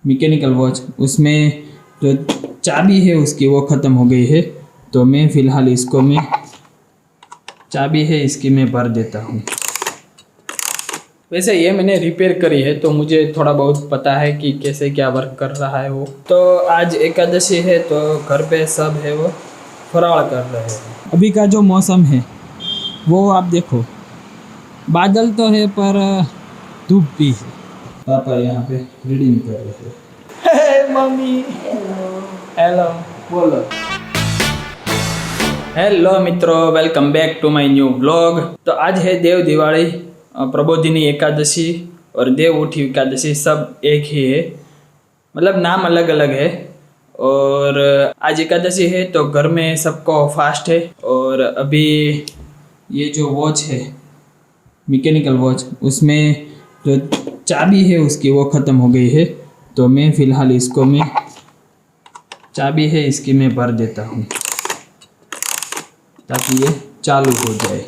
Mechanical watch, उसमें जो चाबी है उसकी वो ख़त्म हो गई है। तो मैं फ़िलहाल इसको मैं चाबी है इसकी मैं भर देता हूँ। वैसे ये मैंने रिपेयर करी है तो मुझे थोड़ा बहुत पता है कि कैसे क्या वर्क कर रहा है वो। तो आज एकादशी है तो घर पे सब है वो फराळ कर रहे हैं। अभी का जो मौसम है वो आप देखो, बादल तो है पर धूप भी है। पापा यहाँ पे रीडिंग कर रहे हैं। हे मम्मी, हेलो बोलो। हेलो मित्रों, welcome back to my new blog. तो आज है देव दिवाली, प्रबोधिनी एकादशी और देव उठी एकादशी सब एक ही है, मतलब नाम अलग अलग है। और आज एकादशी है तो घर में सबको फास्ट है। और अभी ये जो वॉच है मैकेनिकल वॉच, उसमें जो चाबी है उसकी वो ख़त्म हो गई है। तो मैं फ़िलहाल इसको मैं चाबी है इसकी मैं भर देता हूँ ताकि ये चालू हो जाए।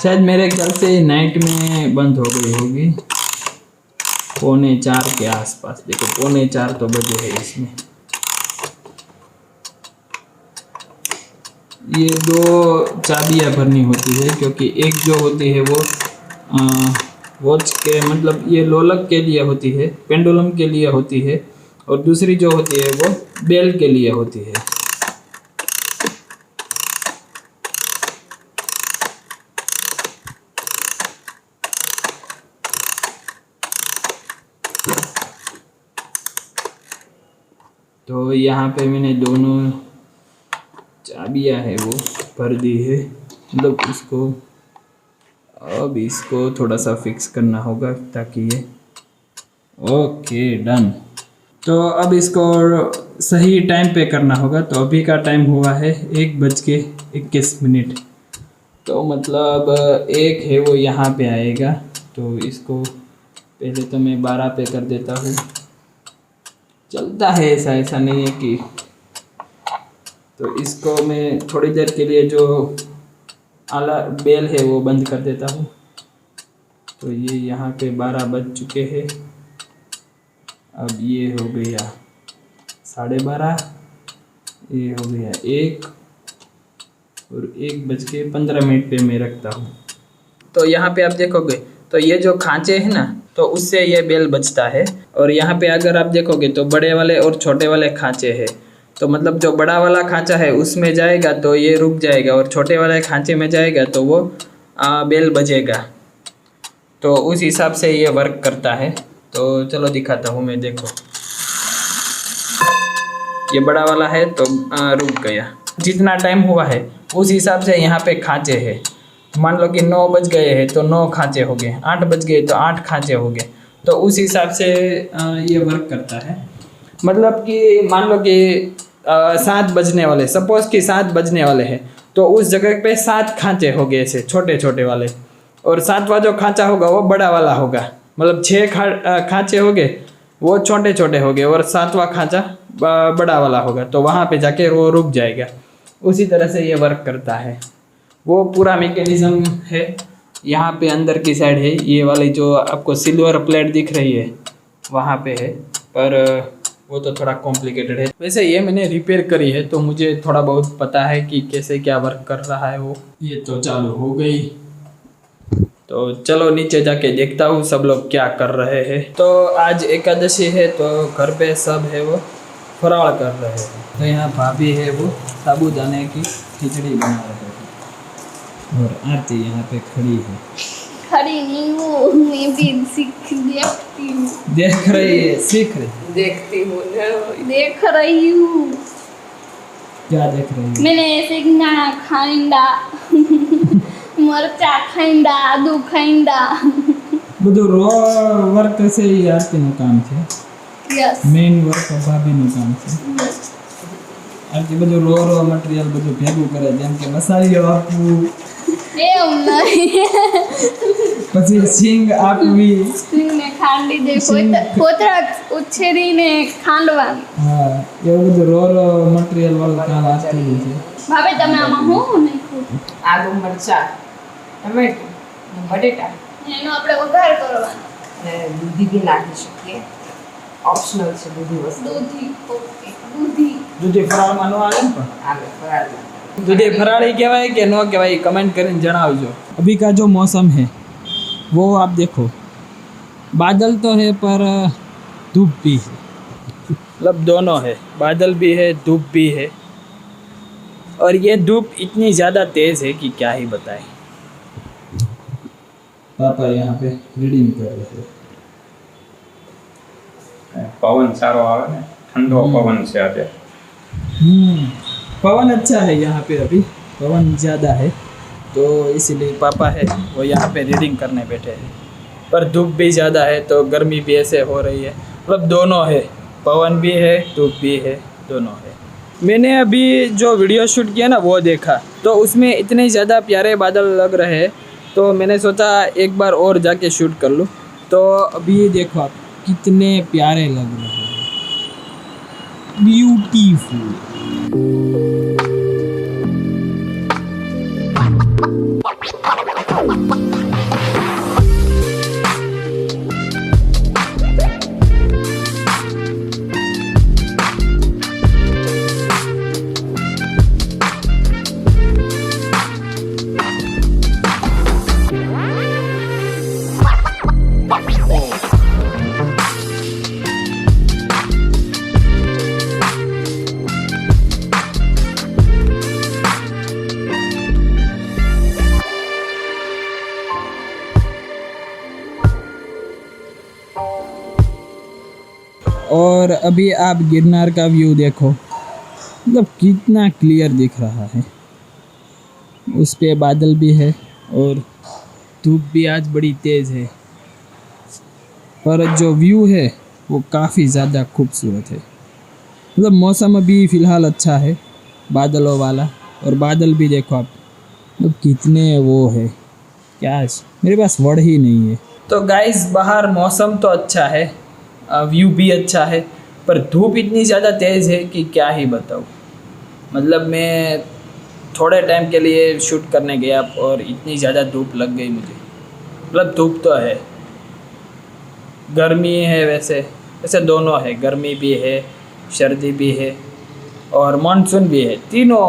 शायद मेरे ख्याल से नाइट में बंद हो गई होगी, 3:45 के आसपास। देखो 3:45 तो बजे है इसमें। ये 2 चाबियाँ भरनी होती है क्योंकि एक जो होती है वो वॉच के मतलब ये लोलक के लिए होती है, पेंडुलम के लिए होती है, और दूसरी जो होती है वो बेल के लिए होती है। तो यहाँ पे मैंने दोनों चाबियाँ है वो भर दी है, मतलब इसको अब इसको थोड़ा सा फिक्स करना होगा ताकि ये ओके डन। तो अब इसको सही टाइम पे करना होगा। तो अभी का टाइम हुआ है 1:21। तो मतलब 1 है वो यहाँ पे आएगा। तो इसको पहले तो मैं 12 पे कर देता हूँ, चलता है, ऐसा नहीं है कि। तो इसको मैं थोड़ी देर के लिए जो आला बेल है वो बंद कर देता हूँ। तो ये यहाँ पे 12 बज चुके हैं। अब ये हो गया 12:30, ये हो गया 1 और 1:15 पे मैं रखता हूँ। तो यहाँ पे आप देखोगे तो ये जो खांचे है ना, तो उससे ये बेल बजता है। और यहाँ पे अगर आप देखोगे तो बड़े वाले और छोटे वाले खांचे हैं। तो मतलब जो बड़ा वाला खांचा है उसमें जाएगा तो ये रुक जाएगा, और छोटे वाले खांचे में जाएगा तो वो बेल बजेगा। तो उस हिसाब से ये वर्क करता है। तो चलो दिखाता हूँ मैं। देखो ये बड़ा वाला है तो रुक गया। जितना टाइम हुआ है उस हिसाब से यहाँ पे खांचे हैं। मान लो कि 9 बज गए हैं तो 9 खांचे हो गए, 8 बज गए तो 8 खांचे हो गए। तो उस हिसाब से ये वर्क करता है। मतलब कि मान लो कि 7 बजने वाले, सपोज कि 7 बजने वाले हैं तो उस जगह पे 7 खांचे हो गए ऐसे छोटे छोटे वाले, और 7वां जो खांचा होगा वो बड़ा वाला होगा। मतलब 6 खांचे हो गए वो छोटे छोटे हो गए, और 7वां खांचा बड़ा वाला होगा। तो वहाँ पे जाके वो रुक जाएगा। उसी तरह से ये वर्क करता है। वो पूरा मैकेनिज्म है यहाँ पे अंदर की साइड है। ये वाली जो आपको सिल्वर प्लेट दिख रही है वहाँ पे है, पर वो तो थोड़ा कॉम्प्लिकेटेड है। वैसे ये मैंने रिपेयर करी है तो मुझे थोड़ा बहुत पता है कि कैसे क्या वर्क कर रहा है वो। ये तो चालू हो गई। तो चलो नीचे जाके देखता हूँ सब लोग क्या कर रहे हैं। तो आज एकादशी है तो घर पे सब है वो फराळ कर रहे हैं। तो यहाँ भाभी है वो साबूदाने की खिचड़ी बना रहे हैं, और आरती यहाँ पे खड़ी है। खड़ी नहीं हूँ, मैं भी देखती हूँ। देख रही है, सीख रही, देखती हूँ, देख रही हूँ। क्या देख रही है? मैंने सीखना खाइंदा मरचा खाइंदा, आदू खाइंदा। બધું રો વર્ક છે એ આરતીનું કામ છે। यस, મેઇન વર્ક ભાભીનું કામ છે। આરતી બધું રો મટીરિયલ બધું ભેગું કરે, જેમ કે મસાલીઓ આપવું, એમ નહીં। પછી સિંગ આપવી, સિંગને ખાંડી દે, કોતરા ઉછેરીને ખાંડવાનું। હા એવું બધું રો મટીરિયલ વાળું કામ આરતીનું છે। ભાભી તમે આમાં શું નાખ્યું? આદુ મરચા ટમેટું બટેટા એનો આપણે વઘાર કરવાનો। ને દૂધી બી નાખી શકીએ, ઓપ્શનલ છે બધી વસ્તુ. દૂધી ઓકે દૂધી દૂધી ફરાળમાં ન આવે ને પણ આવે ફરાળમાં. दूधे फराड़ी कहवाए कि नो कहवाए कमेंट करें जनावजो। अभी का जो मौसम है वो आप देखो, बादल तो है पर धूप भी है, मतलब दोनों है, बादल भी है धूप भी है, और ये धूप इतनी ज़्यादा तेज़ है कि क्या ही बताएं। पापा यहाँ पे रीडिंग कर रहे हैं। पवन सारो आवे ने, ठंडो पवन से आते. पवन अच्छा है यहाँ पे, अभी पवन ज़्यादा है तो इसीलिए पापा है वो यहाँ पे रीडिंग करने बैठे हैं, पर धूप भी ज़्यादा है तो गर्मी भी ऐसे हो रही है, मतलब दोनों है, पवन भी है धूप भी है, दोनों है। मैंने अभी जो वीडियो शूट किया ना वो देखा तो उसमें इतने ज़्यादा प्यारे बादल लग रहे हैं तो मैंने सोचा एक बार और जाके शूट कर लूँ। तो अभी देखो आप कितने प्यारे लग रहे हैं, ब्यूटीफुल। और अभी आप गिरनार का व्यू देखो, मतलब कितना क्लियर दिख रहा है, उस पे बादल भी है और धूप भी आज बड़ी तेज़ है, पर जो व्यू है वो काफ़ी ज़्यादा खूबसूरत है। मतलब मौसम अभी फ़िलहाल अच्छा है बादलों वाला, और बादल भी देखो आप, मतलब कितने वो है, क्या मेरे पास वर्ड ही नहीं है। तो गाइस बाहर मौसम तो अच्छा है, व्यू भी अच्छा है, पर धूप इतनी ज़्यादा तेज़ है कि क्या ही बताऊँ। मतलब मैं थोड़े टाइम के लिए शूट करने गया और इतनी ज़्यादा धूप लग गई मुझे। मतलब धूप तो है, गर्मी है, वैसे दोनों है, गर्मी भी है, सर्दी भी है और मानसून भी है, तीनों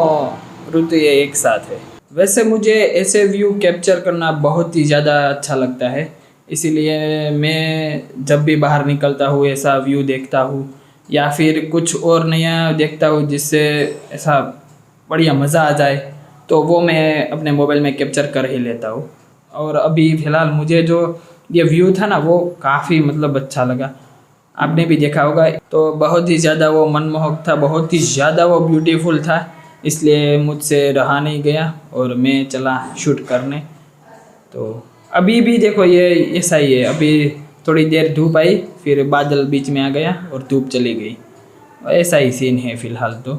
ऋतु ये एक साथ है। वैसे मुझे ऐसे व्यू कैप्चर करना बहुत ही ज़्यादा अच्छा लगता है, इसीलिए मैं जब भी बाहर निकलता हूँ ऐसा व्यू देखता हूँ या फिर कुछ और नया देखता हूँ जिससे ऐसा बढ़िया मज़ा आ जाए, तो वो मैं अपने मोबाइल में कैप्चर कर ही लेता हूँ। और अभी फ़िलहाल मुझे जो ये व्यू था ना वो काफ़ी मतलब अच्छा लगा, आपने भी देखा होगा, तो बहुत ही ज़्यादा वो मनमोहक था, बहुत ही ज़्यादा वो ब्यूटीफुल था, इसलिए मुझसे रहा नहीं गया और मैं चला शूट करने। तो अभी भी देखो ये ऐसा ही है, अभी थोड़ी देर धूप आई फिर बादल बीच में आ गया और धूप चली गई, ऐसा ही सीन है फ़िलहाल। तो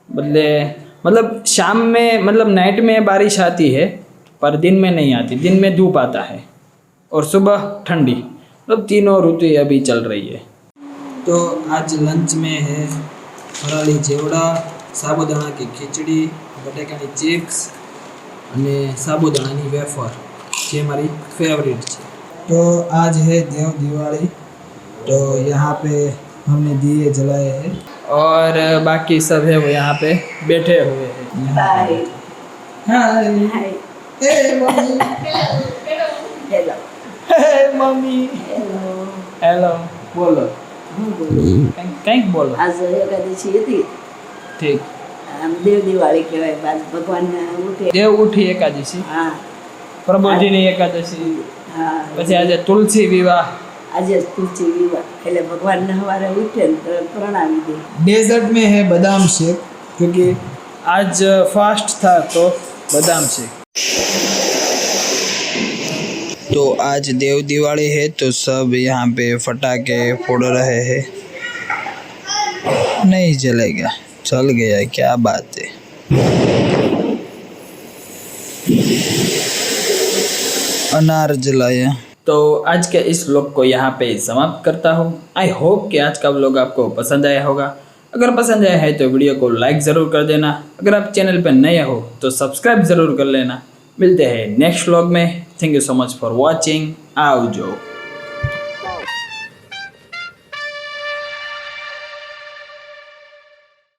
मतलब शाम में, मतलब नाइट में बारिश आती है पर दिन में नहीं आती, दिन में धूप आता है और सुबह ठंडी, मतलब तीनों ऋतु अभी चल रही है। तो आज लंच में है फराली चेवड़ा, साबुदाणा की खिचड़ी, बटेकानी चिप्स અને સાબુદાણાની વેફર જે મારી फेवरेट છે। तो आज है देव दिवाली, तो यहाँ पे हमने दिए जलाए हैं और बाकी सब है वो यहाँ पे बैठे हुए हैं। Bye. Hi hi. Hey mummy, hello. Hey mummy, hello. Hello बोलो, હું બોલું? કંઈક બોલો। આજ એકાદશી હતી, ठीक, આમ દેવ દિવાળી કહેવાય, બાદ ભગવાનને ઉઠે. देव उठी एकादशी, હા प्रभुजीनी एकादशी, હા. પછી આજે तुलसी विवाह। આજે તુલસી વિવાહ એટલે ભગવાનને સવારે ઉઠે ને તરત પ્રણામી દે. डेजर्ट में है बादाम शेक, क्योंकि आज फास्ट था तो बादाम शेक। तो आज देव दिवाली है तो सब यहाँ पे फटाके फोड़ रहे हैं। नहीं जलेगा, चल गया, क्या बात है। अनार जलाया। तो आज के इस व्लॉग को यहाँ पे समाप्त करता हूँ। आई होप कि आज का व्लॉग आपको पसंद आया होगा। अगर पसंद आया है तो वीडियो को लाइक ज़रूर कर देना। अगर आप चैनल पर नए हो तो सब्सक्राइब ज़रूर कर लेना। मिलते हैं नेक्स्ट व्लॉग में। Thank you so much for watching. आओ जो।